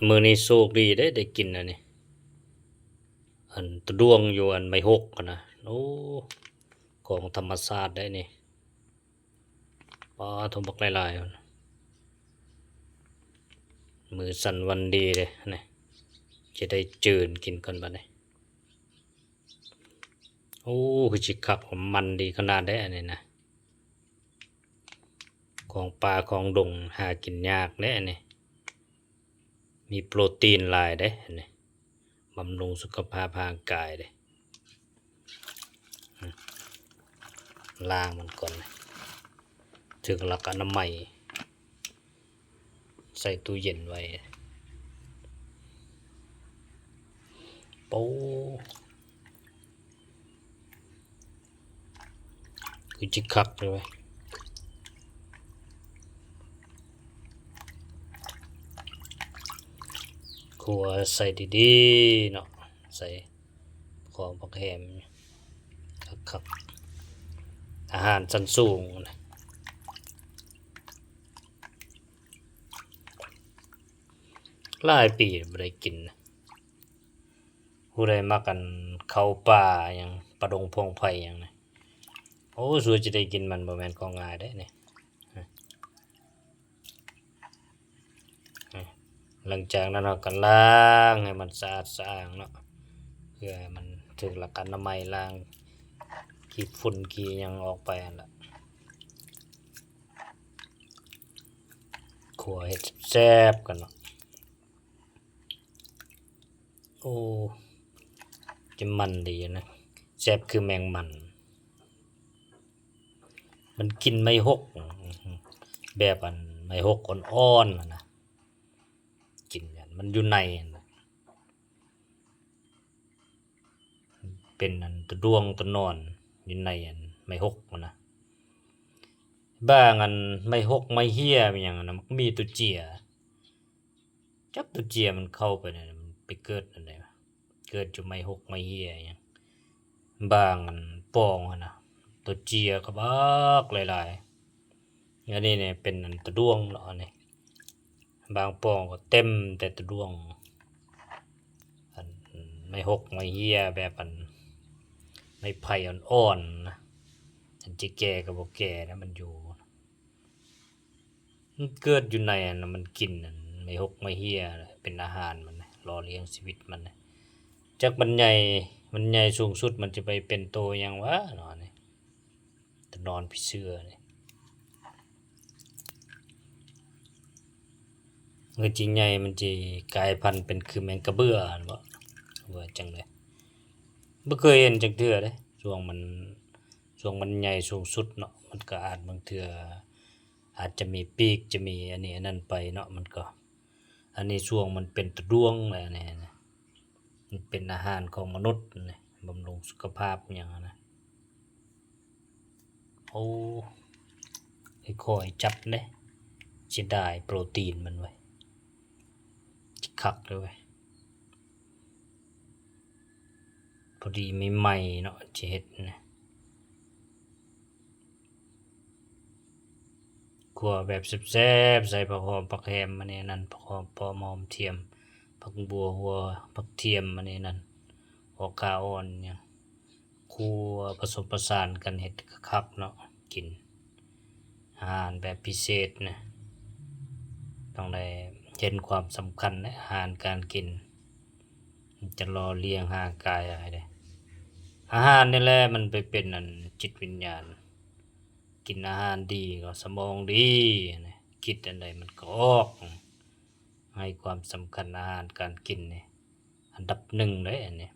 มื้อนี้โชคดีได้กินอันนี้อันตะดวงอยู่อันไม้ฮกอะนะโอ้ของธรรมชาติได้นี่ปลาโทบักหลายๆมื้อสันวันดีเด้นี่จะได้จืนกินก่อนบัดนี้โอ้คือสิคักมันดีขนาดได้อันนี้นะของป่าของดงหากินยากเด้อันนี้มีโปรตีนหลายเด้อันนี้บำรุงสุขภาพร่างกายเด้ล้างมันก่อนถึงหลักอนามัยใส่ตู้เย็นไว้โป้คือจิคักเลยเว้ยครัวใส่ดีๆเนาะใส่ของผักแฮมคักๆอาหารชั้นสูงนะหลายปีบ่ได้กินนะผู้ใดมักกันเข้าป่าหยังปลาดงพงไผหยังนะโอ้สวยจะได้กินมันบ่แม่นของง่ายเด้นี่หลังจากนั้นเราก็ล้างให้มันสะอาดสะอ้างเนาะเพื่อให้มันถึงหลักอนามัยล้างขี้ฝุ่นขี้หยังออกไปนั่นล่ะคั่วเฮ็ดแซ่บๆกันเนาะโอ้จะมันดีนะแซ่บคือแมงมันมันกินไม่หกแบบอันไม่หกอ่อนๆนะกินอันมันอยู่ในน่ะเป็นอันตะดวงตะนอนอยู่ในอันไม่หกมันนะบางอันไม่หกไม่เหี้ยมันหยังนะมันก็มีตัวเจียจักตัวเจียมันเข้าไปนั่นมันไปเกิดอันใดวะเกิดอยู่ไม่หกไม่เหี้ยหยังบางอันปองอะนะตัวเจียก็บักหลายๆอันนี้เนี่ยเป็นอันตะดวงเนาะอันนี้บางปองก็เต็มแต่ตะดวงอันไม่หกไม่เหี้ยแบบอันไม่ไผ่อ่อนๆนะอันจะแก่ก็บ่แก่นะมันอยู่มันเกิดอยู่ในอันนะมันกินอันไม่หกไม่เหี้ยเป็นอาหารมันนะหล่อเลี้ยงชีวิตมันนะจักมันใหญ่สูงสุดมันจะไปเป็นโตหยังวะเนาะนี่ตะนอนผีเสื้อนี่เมื่อจริงใหญ่มันสิกลายพันธุ์เป็นคือแมงกะเบื้อหั่นบ่ว่าจังได๋บ่เคยเห็นจักเทื่อเด้ช่วงมันใหญ่สูงสุดเนาะมันก็อาจบางเทื่ออาจจะมีปีกจะมีอันนี้อันนั้นไปเนาะมันก็อันนี้ช่วงมันเป็นตะดวงแหละนี่นะมันเป็นอาหารของมนุษย์นี่บำรุงสุขภาพหยังอะนะโอ้ค่อยๆจับเด้สิได้โปรตีนมันเว้ยคักเลยเว้ยพอดีใหม่ๆเนาะสิเฮ็ดนะคั่วแบบแซ่บๆใส่ผักหอมผักแฮมอันนี้นั่นผักหอมปอมหอมเทียมผักบัวหัวผักเทียมอันนี้นั่นหัวขาอ่อนหยังคั่วผสมผสานกันเฮ็ดคักๆเนาะกินอาหารแบบพิเศษนะต้องได้เห็นความสำคัญในอาหารการกินมันจะหล่อเลี้ยงร่างกายให้ได้อาหารนี่แหละมันไปเป็นอันจิตวิญญาณกินอาหารดีก็สมองดีนะคิดอันใดมันก็ออกให้ความสำคัญอาหารการกินนี่อันดับหนึ่งเลยอันนี้